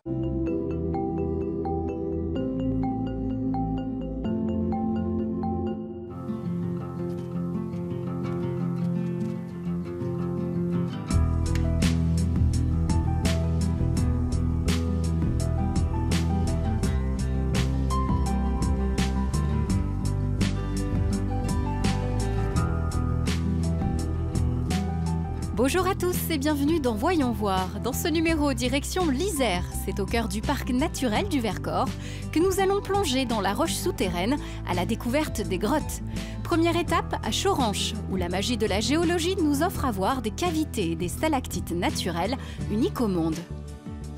Bonjour à tous et bienvenue dans Voyons voir. Dans ce numéro, direction l'Isère, c'est au cœur du parc naturel du Vercors que nous allons plonger dans la roche souterraine à la découverte des grottes. Première étape à Choranche, où la magie de la géologie nous offre à voir des cavités et des stalactites naturelles uniques au monde.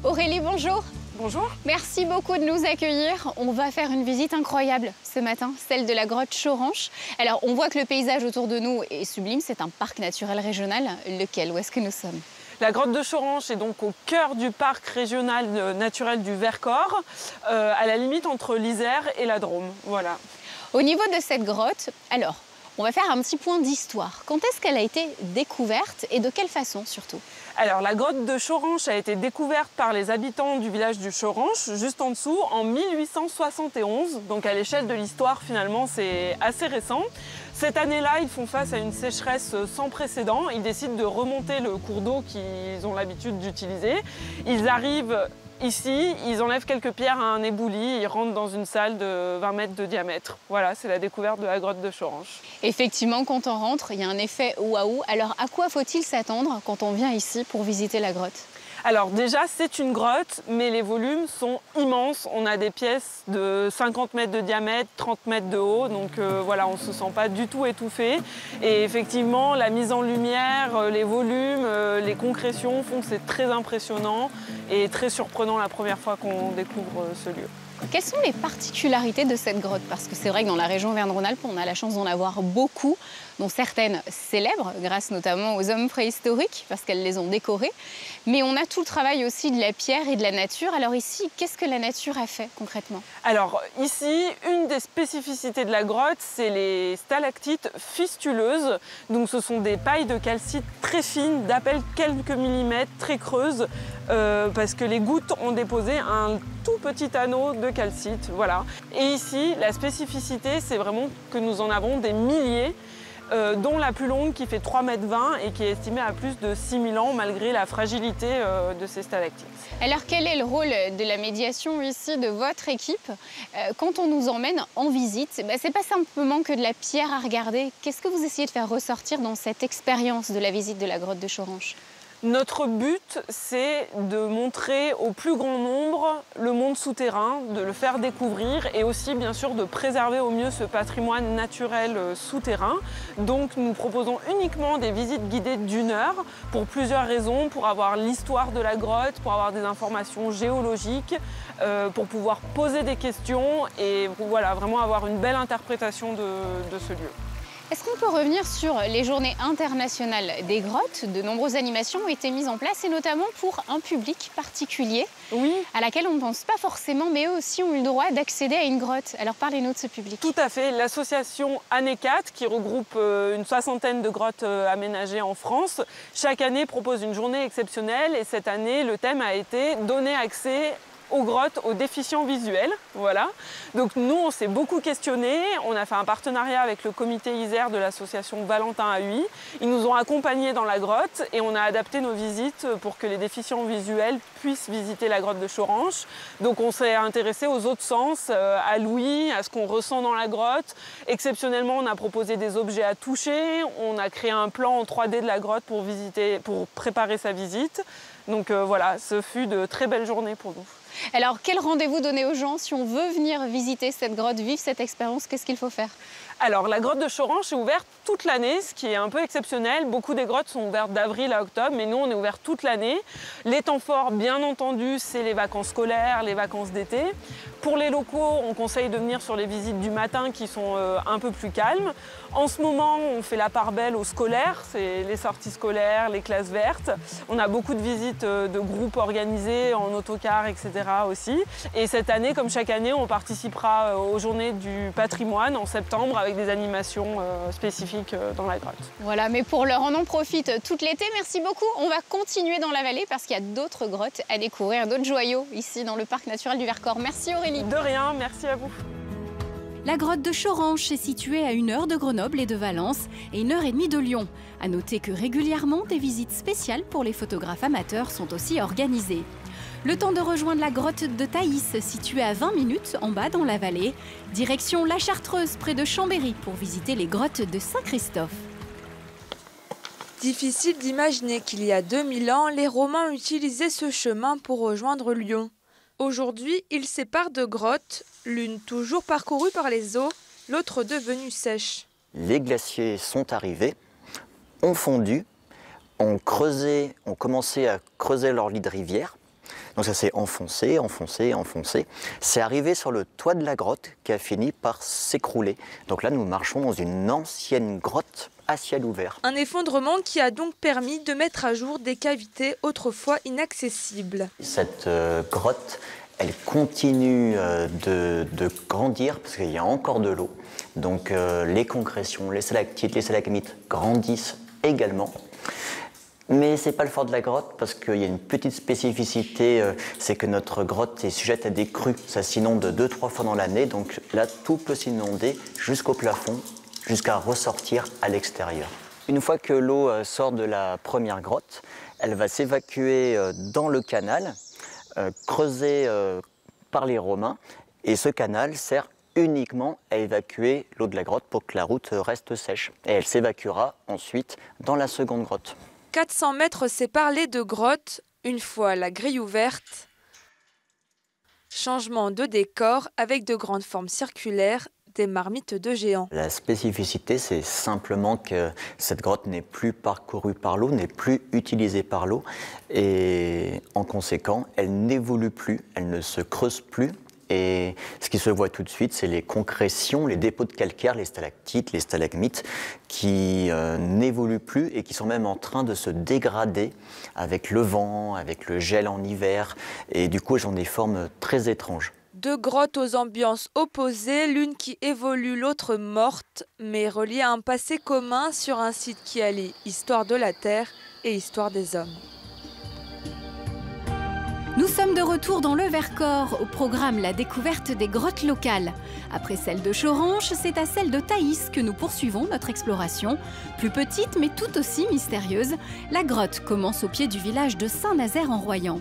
Aurélie, bonjour. Bonjour. Merci beaucoup de nous accueillir. On va faire une visite incroyable ce matin, celle de la grotte Choranche. Alors, on voit que le paysage autour de nous est sublime. C'est un parc naturel régional. Lequel? Où est-ce que nous sommes? La grotte de Choranche est donc au cœur du parc régional naturel du Vercors, à la limite entre l'Isère et la Drôme. Voilà. Au niveau de cette grotte, alors, on va faire un petit point d'histoire. Quand est-ce qu'elle a été découverte et de quelle façon surtout? Alors, la grotte de Choranche a été découverte par les habitants du village du Choranche, juste en dessous, en 1871. Donc, à l'échelle de l'histoire, finalement, c'est assez récent. Cette année-là, ils font face à une sécheresse sans précédent. Ils décident de remonter le cours d'eau qu'ils ont l'habitude d'utiliser. Ils arrivent ici, ils enlèvent quelques pierres à un éboulis, ils rentrent dans une salle de 20 mètres de diamètre. Voilà, c'est la découverte de la grotte de Choranche. Effectivement, quand on rentre, il y a un effet waouh. Alors, à quoi faut-il s'attendre quand on vient ici pour visiter la grotte? Alors déjà, c'est une grotte, mais les volumes sont immenses. On a des pièces de 50 mètres de diamètre, 30 mètres de haut, donc voilà, on ne se sent pas du tout étouffé. Et effectivement, la mise en lumière, les volumes, les concrétions font que c'est très impressionnant et très surprenant la première fois qu'on découvre ce lieu. Quelles sont les particularités de cette grotte? Parce que c'est vrai que dans la région Auvergne-Rhône-Alpes, on a la chance d'en avoir beaucoup, dont certaines célèbres, grâce notamment aux hommes préhistoriques, parce qu'elles les ont décorées. Mais on a tout le travail aussi de la pierre et de la nature. Alors ici, qu'est-ce que la nature a fait concrètement? Alors ici, une des spécificités de la grotte, c'est les stalactites fistuleuses. Donc ce sont des pailles de calcite très fines, d'à peine quelques millimètres, très creuses, parce que les gouttes ont déposé un tout petit anneau de calcite, voilà. Et ici, la spécificité, c'est vraiment que nous en avons des milliers, dont la plus longue qui fait 3,20 mètres et qui est estimée à plus de 6000 ans malgré la fragilité de ces stalactites. Alors quel est le rôle de la médiation ici de votre équipe quand on nous emmène en visite? C'est pas simplement que de la pierre à regarder. Qu'est-ce que vous essayez de faire ressortir dans cette expérience de la visite de la grotte de Choranche? Notre but, c'est de montrer au plus grand nombre le monde souterrain, de le faire découvrir et aussi, bien sûr, de préserver au mieux ce patrimoine naturel souterrain. Donc, nous proposons uniquement des visites guidées d'1 heure pour plusieurs raisons, pour avoir l'histoire de la grotte, pour avoir des informations géologiques, pour pouvoir poser des questions et voilà, vraiment avoir une belle interprétation de ce lieu. Est-ce qu'on peut revenir sur les journées internationales des grottes? De nombreuses animations ont été mises en place et notamment pour un public particulier, oui, à laquelle on ne pense pas forcément, mais eux aussi ont eu le droit d'accéder à une grotte. Alors parlez-nous de ce public. Tout à fait. L'association Anécat, qui regroupe une 60aine de grottes aménagées en France, chaque année propose une journée exceptionnelle et cette année, le thème a été « Donner accès aux grottes aux déficients visuels ». Voilà. Donc nous, on s'est beaucoup questionné. On a fait un partenariat avec le comité Isère de l'association Valentin à Huy. Ils nous ont accompagnés dans la grotte et on a adapté nos visites pour que les déficients visuels puissent visiter la grotte de Choranche. Donc on s'est intéressé aux autres sens, à l'ouïe, à ce qu'on ressent dans la grotte. Exceptionnellement, on a proposé des objets à toucher. On a créé un plan en 3D de la grotte pour préparer sa visite. Donc voilà, ce fut de très belles journées pour nous. Alors, quel rendez-vous donner aux gens si on veut venir visiter cette grotte, vivre cette expérience? Qu'est-ce qu'il faut faire? Alors, la grotte de Choranche est ouverte toute l'année, ce qui est un peu exceptionnel. Beaucoup des grottes sont ouvertes d'avril à octobre, mais nous, on est ouvert toute l'année. Les temps forts, bien entendu, c'est les vacances scolaires, les vacances d'été. Pour les locaux, on conseille de venir sur les visites du matin qui sont un peu plus calmes. En ce moment, on fait la part belle aux scolaires, c'est les sorties scolaires, les classes vertes. On a beaucoup de visites de groupes organisés en autocar, etc. aussi. Et cette année, comme chaque année, on participera aux Journées du patrimoine en septembre avec des animations spécifiques dans la grotte. Voilà, mais pour l'heure, on en profite tout l'été. Merci beaucoup. On va continuer dans la vallée parce qu'il y a d'autres grottes à découvrir, d'autres joyaux ici dans le parc naturel du Vercors. Merci Aurélie. De rien, merci à vous. La grotte de Choranche est située à 1 heure de Grenoble et de Valence et 1h30 de Lyon. À noter que régulièrement, des visites spéciales pour les photographes amateurs sont aussi organisées. Le temps de rejoindre la grotte de Thaïs, située à 20 minutes en bas dans la vallée. Direction La Chartreuse, près de Chambéry, pour visiter les grottes de Saint-Christophe. Difficile d'imaginer qu'il y a 2000 ans, les Romains utilisaient ce chemin pour rejoindre Lyon. Aujourd'hui, ils séparent deux grottes, l'une toujours parcourue par les eaux, l'autre devenue sèche. Les glaciers sont arrivés, ont fondu, ont commencé à creuser leur lit de rivière. Donc ça s'est enfoncé, enfoncé, enfoncé. C'est arrivé sur le toit de la grotte qui a fini par s'écrouler. Donc là, nous marchons dans une ancienne grotte à ciel ouvert. Un effondrement qui a donc permis de mettre à jour des cavités autrefois inaccessibles. Cette grotte, elle continue de grandir parce qu'il y a encore de l'eau. Donc les concrétions, les stalactites, les stalagmites grandissent également. Mais ce n'est pas le fort de la grotte parce qu'il y a une petite spécificité, c'est que notre grotte est sujette à des crues. Ça s'inonde 2-3 fois dans l'année, donc là tout peut s'inonder jusqu'au plafond, jusqu'à ressortir à l'extérieur. Une fois que l'eau sort de la première grotte, elle va s'évacuer dans le canal, creusé par les Romains, et ce canal sert uniquement à évacuer l'eau de la grotte pour que la route reste sèche. Et elle s'évacuera ensuite dans la seconde grotte. 400 mètres séparent les deux grottes, une fois la grille ouverte. Changement de décor avec de grandes formes circulaires, des marmites de géants. La spécificité, c'est simplement que cette grotte n'est plus parcourue par l'eau, n'est plus utilisée par l'eau. Et en conséquent, elle n'évolue plus, elle ne se creuse plus. Et ce qui se voit tout de suite, c'est les concrétions, les dépôts de calcaire, les stalactites, les stalagmites, qui n'évoluent plus et qui sont même en train de se dégrader avec le vent, avec le gel en hiver. Et du coup, elles ont des formes très étranges. Deux grottes aux ambiances opposées, l'une qui évolue, l'autre morte, mais reliée à un passé commun sur un site qui allie histoire de la Terre et histoire des hommes. Nous sommes de retour dans le Vercors, au programme La découverte des grottes locales. Après celle de Choranche, c'est à celle de Thaïs que nous poursuivons notre exploration. Plus petite mais tout aussi mystérieuse, la grotte commence au pied du village de Saint-Nazaire en Royan.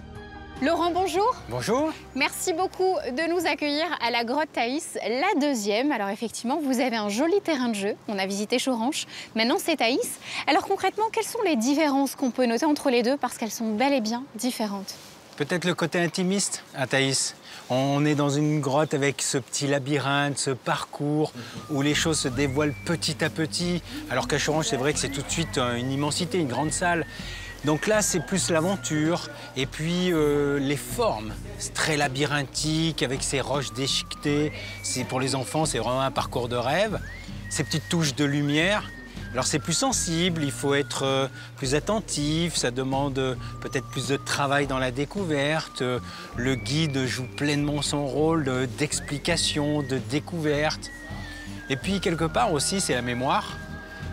Laurent, bonjour. Bonjour. Merci beaucoup de nous accueillir à la grotte Thaïs, la deuxième. Alors effectivement, vous avez un joli terrain de jeu. On a visité Choranche, maintenant c'est Thaïs. Alors concrètement, quelles sont les différences qu'on peut noter entre les deux parce qu'elles sont bel et bien différentes? Peut-être le côté intimiste à Thaïs. On est dans une grotte avec ce petit labyrinthe, ce parcours où les choses se dévoilent petit à petit. Alors qu'à Choranche, c'est vrai que c'est tout de suite une immensité, une grande salle. Donc là, c'est plus l'aventure. Et puis les formes, c'est très labyrinthique avec ces roches déchiquetées. Pour les enfants, c'est vraiment un parcours de rêve. Ces petites touches de lumière. Alors c'est plus sensible, il faut être plus attentif, ça demande peut-être plus de travail dans la découverte. Le guide joue pleinement son rôle d'explication, de découverte. Et puis quelque part aussi c'est la mémoire,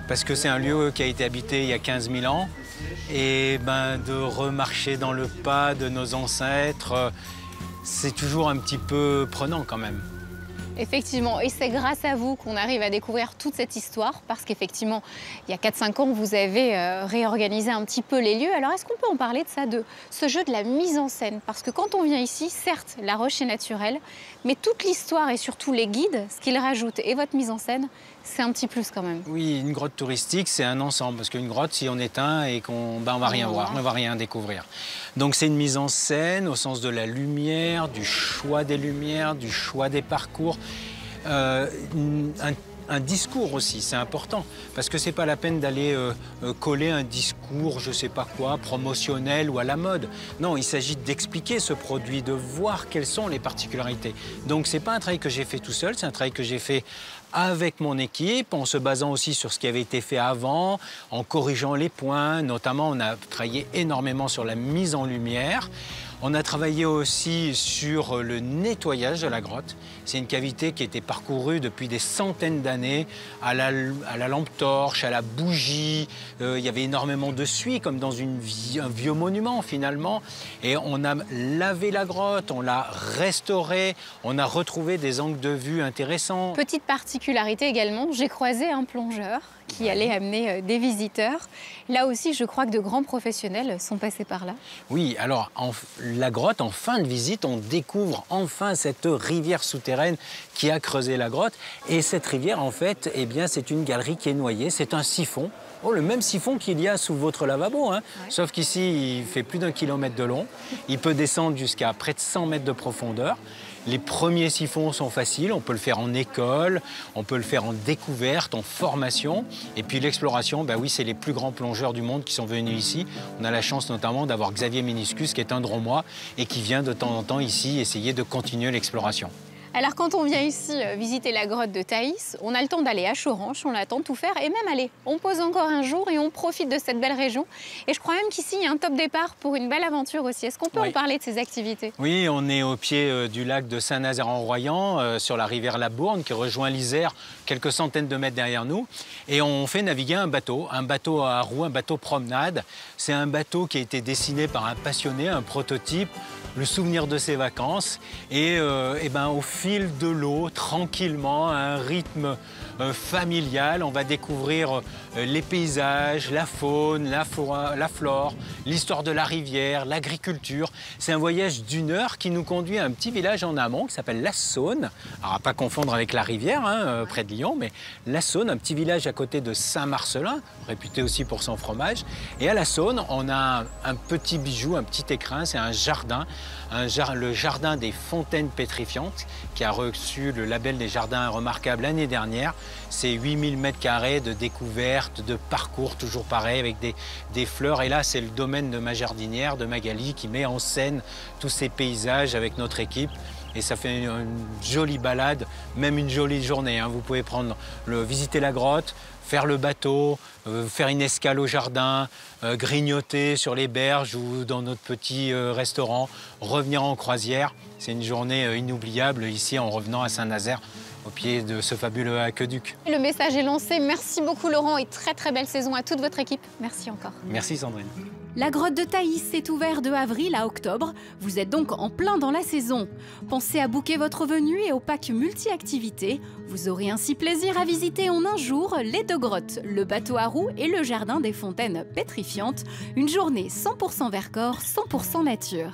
parce que c'est un lieu qui a été habité il y a 15 000 ans. Et de remarcher dans le pas de nos ancêtres, c'est toujours un petit peu prenant quand même. Effectivement, et c'est grâce à vous qu'on arrive à découvrir toute cette histoire, parce qu'effectivement, il y a 4-5 ans, vous avez réorganisé un petit peu les lieux. Alors, est-ce qu'on peut en parler de ça, de ce jeu de la mise en scène? Parce que quand on vient ici, certes, la roche est naturelle, mais toute l'histoire et surtout les guides, ce qu'ils rajoutent et votre mise en scène, c'est un petit plus quand même. Oui, une grotte touristique, c'est un ensemble, parce qu'une grotte, si on éteint et qu'on on va rien voir, on ne va rien découvrir. Donc c'est une mise en scène au sens de la lumière, du choix des lumières, du choix des parcours. Un discours aussi, c'est important, parce que c'est pas la peine d'aller coller un discours, je sais pas quoi, promotionnel ou à la mode. Non, il s'agit d'expliquer ce produit, de voir quelles sont les particularités. Donc c'est pas un travail que j'ai fait tout seul, c'est un travail que j'ai fait avec mon équipe, en se basant aussi sur ce qui avait été fait avant, en corrigeant les points. Notamment, on a travaillé énormément sur la mise en lumière. On a travaillé aussi sur le nettoyage de la grotte. C'est une cavité qui a été parcourue depuis des centaines d'années à la lampe torche, à la bougie. Il y avait énormément de suie comme dans un vieux monument finalement. Et on a lavé la grotte, on l'a restaurée, on a retrouvé des angles de vue intéressants. Petite particularité également, j'ai croisé un plongeur qui allait amener des visiteurs. Là aussi, je crois que de grands professionnels sont passés par là. Oui, alors la grotte, en fin de visite, on découvre enfin cette rivière souterraine qui a creusé la grotte. Et cette rivière, en fait, eh bien, c'est une galerie qui est noyée, c'est un siphon. Oh, le même siphon qu'il y a sous votre lavabo, hein. Ouais. Sauf qu'ici, il fait plus d'1 kilomètre de long. Il peut descendre jusqu'à près de 100 mètres de profondeur. Les premiers siphons sont faciles, on peut le faire en école, on peut le faire en découverte, en formation. Et puis l'exploration, bah oui, c'est les plus grands plongeurs du monde qui sont venus ici. On a la chance notamment d'avoir Xavier Meniscus, qui est un Drômois et qui vient de temps en temps ici essayer de continuer l'exploration. Alors quand on vient ici visiter la grotte de Thaïs, on a le temps d'aller à Choranche, on a le temps de tout faire et même aller. On pose encore un jour et on profite de cette belle région. Et je crois même qu'ici, il y a un top départ pour une belle aventure aussi. Est-ce qu'on peut en parler de ces activités? Oui, on est au pied du lac de Saint-Nazaire-en-Royan, sur la rivière La Bourne, qui rejoint l'Isère, quelques centaines de mètres derrière nous. Et on fait naviguer un bateau à roues, un bateau promenade. C'est un bateau qui a été dessiné par un passionné, un prototype, le souvenir de ses vacances. Et ben, au fil de l'eau, tranquillement, à un rythme familial, on va découvrir les paysages, la faune, la flore, l'histoire de la rivière, l'agriculture. C'est un voyage d'1 heure qui nous conduit à un petit village en amont qui s'appelle La Saône. Alors à pas confondre avec la rivière, hein, près de Lyon, mais La Saône, un petit village à côté de Saint-Marcellin, réputé aussi pour son fromage. Et à La Saône, on a un petit bijou, un petit écrin, c'est un jardin. Le jardin des fontaines pétrifiantes, qui a reçu le label des jardins remarquables l'année dernière. C'est 8000 m² de découvertes, de parcours, toujours pareil, avec des fleurs. Et là, c'est le domaine de ma jardinière, de Magali, qui met en scène tous ces paysages avec notre équipe. Et ça fait une jolie balade, même une jolie journée, hein. Vous pouvez visiter la grotte, faire le bateau, faire une escale au jardin, grignoter sur les berges ou dans notre petit restaurant, revenir en croisière. C'est une journée inoubliable ici en revenant à Saint-Nazaire, au pied de ce fabuleux aqueduc. Le message est lancé. Merci beaucoup Laurent et très belle saison à toute votre équipe. Merci encore. Merci Sandrine. La grotte de Thaïs est ouverte de avril à octobre. Vous êtes donc en plein dans la saison. Pensez à booker votre venue et au pack multi-activités. Vous aurez ainsi plaisir à visiter en un jour les 2 grottes, le bateau à roues et le jardin des fontaines pétrifiantes. Une journée 100% Vercors, 100% nature.